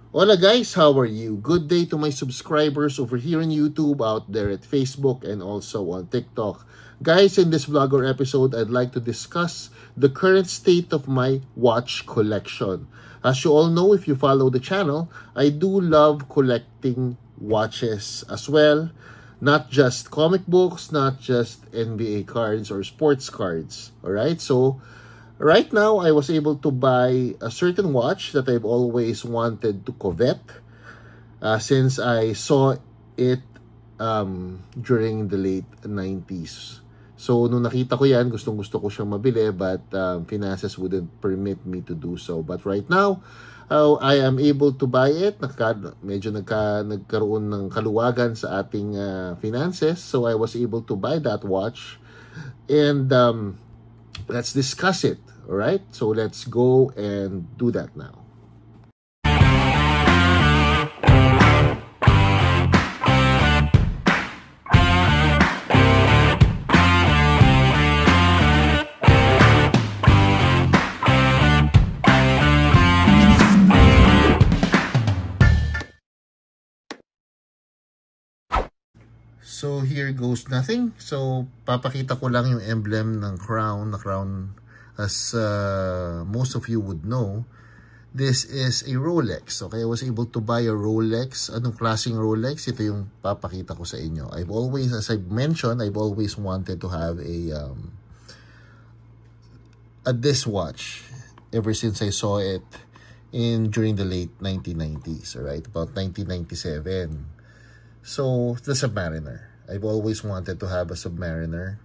Hola guys, how are you? Good day to my subscribers over here on YouTube, out there at Facebook, and also on TikTok. Guys, in this vlogger episode, I'd like to discuss the current state of my watch collection. As you all know, if you follow the channel, I do love collecting watches as well. Not just comic books, not just NBA cards or sports cards. Alright, so right now, I was able to buy a certain watch that I've always wanted to covet since I saw it during the late 90s. So, nung nakita ko yan, gustong-gusto ko siyang mabili but finances wouldn't permit me to do so. But right now, I am able to buy it. Medyo nagkaroon ng kaluwagan sa ating finances. So, I was able to buy that watch. And let's discuss it. All right, so let's go and do that now. So here goes nothing. So papakita ko lang yung emblem ng crown, na crown. As most of you would know, this is a Rolex. Okay, I was able to buy a Rolex. Anong klaseng Rolex? Ito yung papakita ko sa inyo. I've always, as I've mentioned, I've always wanted to have a this watch ever since I saw it during the late 1990s. Alright, about 1997. So, the Submariner. I've always wanted to have a Submariner.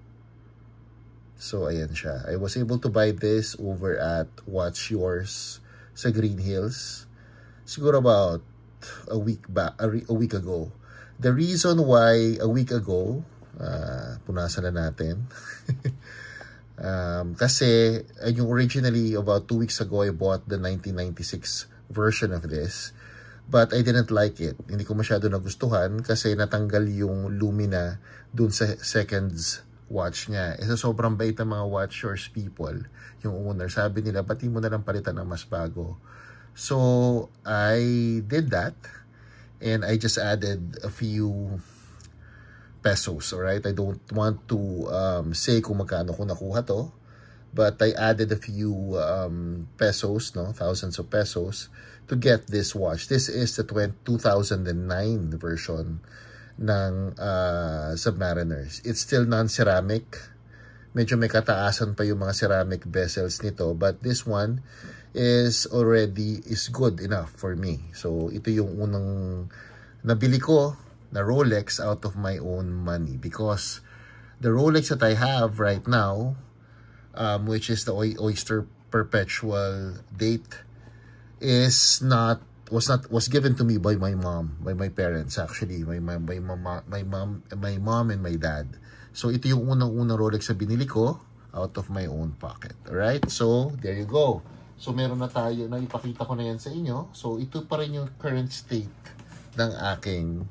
So, ayan siya. I was able to buy this over at Watch Yours sa Green Hills. Siguro about a week ago. The reason why a week ago, punasan na natin. Kasi, yung originally, about 2 weeks ago, I bought the 1996 version of this. But I didn't like it. Hindi ko masyado nagustuhan kasi natanggal yung lumina dun sa seconds watch niya. Isa sobrang bait ng mga Watch Yours people, yung owner. Sabi nila, pati mo na lang palitan ng mas bago. So, I did that. And I just added a few pesos, alright? I don't want to say kung magkano ko nakuha to. But I added a few pesos, no? Thousands of pesos to get this watch. This is the 2009 version ng Submariners. It's still non-ceramic. Medyo may kataasan pa yung mga ceramic bezels nito. But this one is good enough for me. So, ito yung unang nabili ko na Rolex out of my own money. Because the Rolex that I have right now, which is the Oyster Perpetual Date, was given to me by my mom, by my parents actually, my mom and my dad. So ito yung unang-unang Rolex na binili ko out of my own pocket. Alright, so there you go. So meron na tayo, na ipakita ko na yan sa inyo. So ito pa rin yung current state ng aking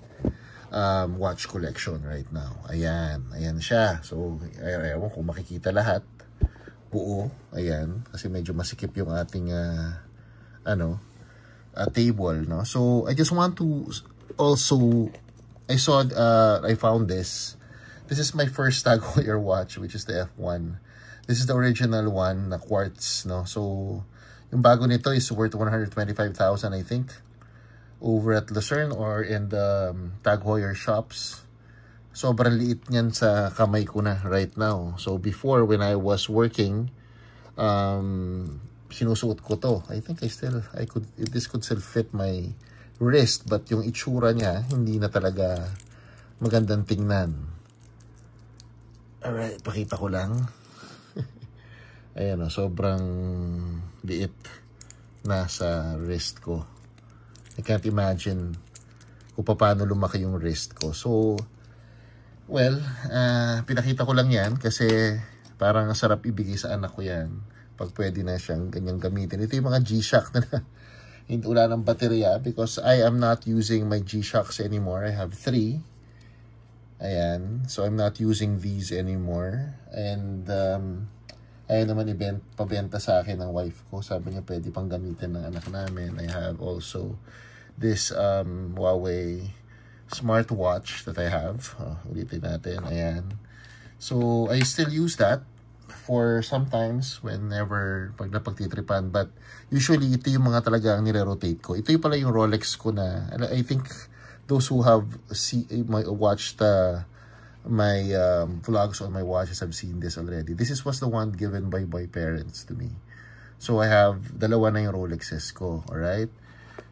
watch collection right now. Ayan siya. So ayaw kung makikita lahat buo, ayan, kasi medyo masikip yung ating table, no? So I just want to also, I found this is my first Tag Heuer watch, which is the F1. This is the original one na quartz, no? So yung bago nito is worth 125,000, I think, over at Lucerne or in the Tag Heuer shops. Sobrang liit niyan sa kamay ko na right now. So before, when I was working, sinusuot ko to. I think this could still fit my wrist, but yung itsura niya hindi na talaga magandang tingnan. Alright, pakita ko lang. Ayan o, sobrang liit na sa wrist ko. I can't imagine kung paano lumaki yung wrist ko. So, well, pinakita ko lang yan kasi parang sarap ibigay sa anak ko yan pag pwede na siyang ganyang gamitin. Ito yung mga G-Shock na hindi wala ng baterya because I am not using my G-Shocks anymore. I have 3. Ayan. So, I'm not using these anymore. And, ayaw naman pabenta sa akin ng wife ko. Sabi niya pwede pang gamitin ng anak namin. I have also this Huawei smartwatch that I have. Ulitin natin, ayan. So, I still use that for sometimes whenever pag napagtitripan, but usually ito yung mga talaga ang nire-rotate ko. Ito yung pala yung Rolex ko na, I think those who have watched my vlogs on my watches have seen this already. This was the one given by my parents to me. So I have dalawa na yung Rolexes ko, alright?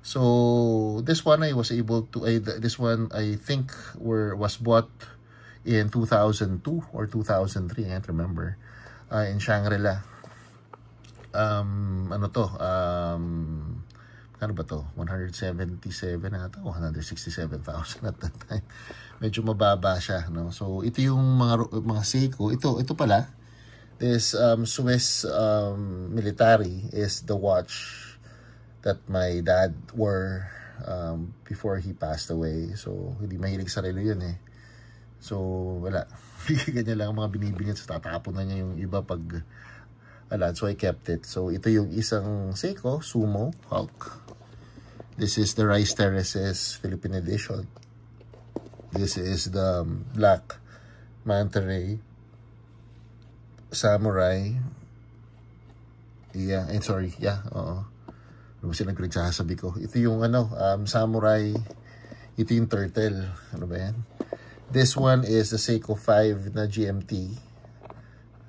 So this one I was able to, this one I think was bought in 2002 or 2003, I can't remember, in Shangri-La. Ano to? Ano ba to? 177 ata o 167,000 at that time. Medyo mababa siya, no? So ito yung mga Seiko. Ito pala. This Swiss military is the watch that my dad wore before he passed away. So hindi mahilig sa relo yun eh. So wala. Ganyan lang ang mga binibigyan, sa tatapon na niya yung iba pag so I kept it. So ito yung isang Seiko Sumo Hulk. This is the Rice Terraces Philippine edition. This is the Black Manta Ray Samurai. Yeah, sorry. Yeah, oo. Ano ba siya nagsasabi ko? Ito yung Samurai. Ito yung Turtle. Ano ba yan? This one is the Seiko 5 na GMT.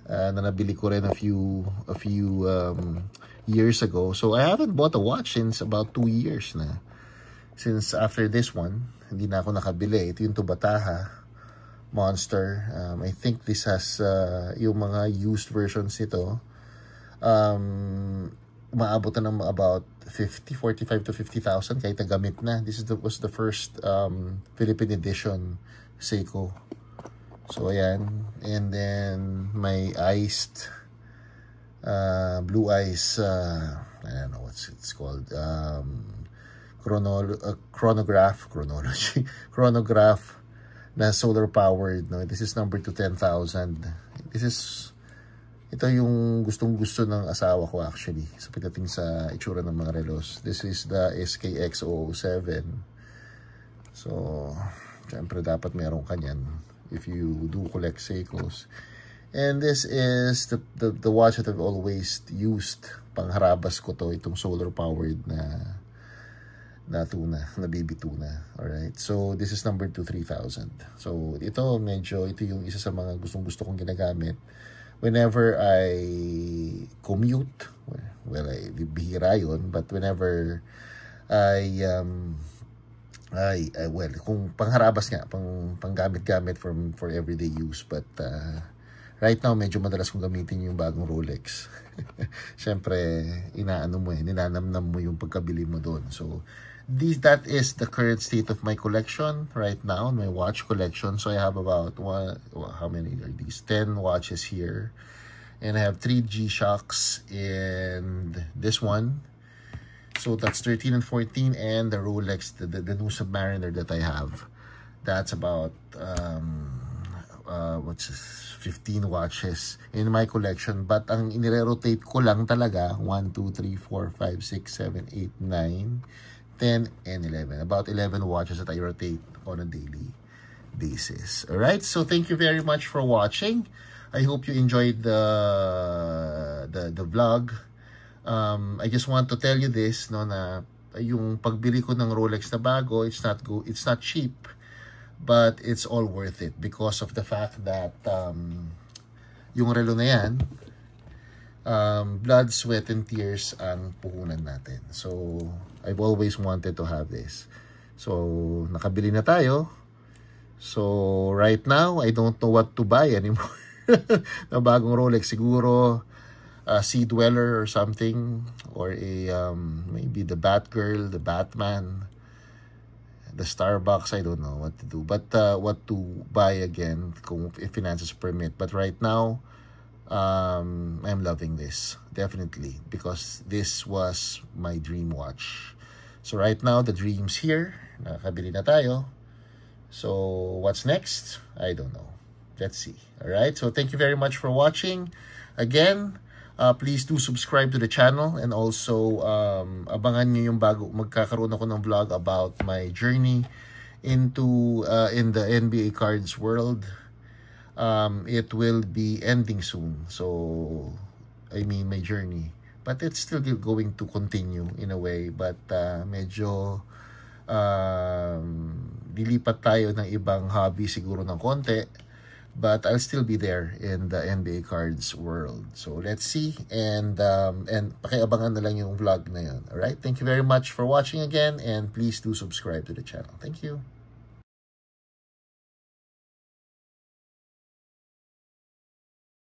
Na nabili ko rin a few years ago. So I haven't bought a watch since about 2 years na. Since after this one, hindi na ako nakabili. Ito yung Tubataha Monster. I think this has yung mga used versions nito. Maabot na ng about 45 to 50,000 kahit nagamit na. This was the first Philippine edition Seiko. So ayan, and then my iced blue ice, I don't know what's it's called, chronograph na solar powered, no? This is number to 10,000. Ito yung gustong-gusto ng asawa ko actually, sa pagdating sa itsura ng mga relos. This is the SKX 007. So syempre dapat meron kanyan if you do collect Seikos. And this is the watch that I've always used. Pangharabas ko to, itong solar powered na baby tuna. Alright, so this is number 3,000. So ito yung isa sa mga gustong-gusto kong ginagamit whenever I commute. Well, bihira yun, but whenever well, kung pangharabas nga, panggamit-gamit for everyday use. But right now, medyo madalas kong gamitin yung bagong Rolex. Siyempre, ninanamnam mo yung pagkabili mo doon. So, that is the current state of my collection right now, my watch collection. So, I have about, how many are these? 10 watches here. And I have 3 G-Shocks and this one. So that's 13 and 14, and the Rolex, the new Submariner that I have, that's about 15 watches in my collection. But ang inire-rotate ko lang talaga 1, 2, 3, 4, 5, 6, 7, 8, 9, 10, and 11. About 11 watches that I rotate on a daily basis. Alright, so thank you very much for watching. I hope you enjoyed the vlog. I just want to tell you this, no, na yung pagbili ko ng Rolex na bago, it's not cheap, but it's all worth it because of the fact that yung relo na yan, blood, sweat, and tears ang puhunan natin. So I've always wanted to have this. So nakabili na tayo. So right now, I don't know what to buy anymore. Na bagong Rolex, siguro Sea Dweller or something, or maybe the Batgirl, the Batman, the Starbucks. I don't know what to do, but what to buy again if finances permit. But right now, I'm loving this definitely because this was my dream watch. So right now the dream's here. Nakabili na tayo. So what's next? I don't know. Let's see. All right. So thank you very much for watching. Again, Please do subscribe to the channel, and also abangan nyo yung bago magkakaroon ako ng vlog about my journey into in the NBA cards world. It will be ending soon, so I mean my journey, but it's still going to continue in a way, but medyo lilipat tayo ng ibang hobby siguro ng konti, but I'll still be there in the NBA cards world. So let's see, and pakiabangan na lang yung vlog na yun. Alright, thank you very much for watching again, and please do subscribe to the channel. Thank you.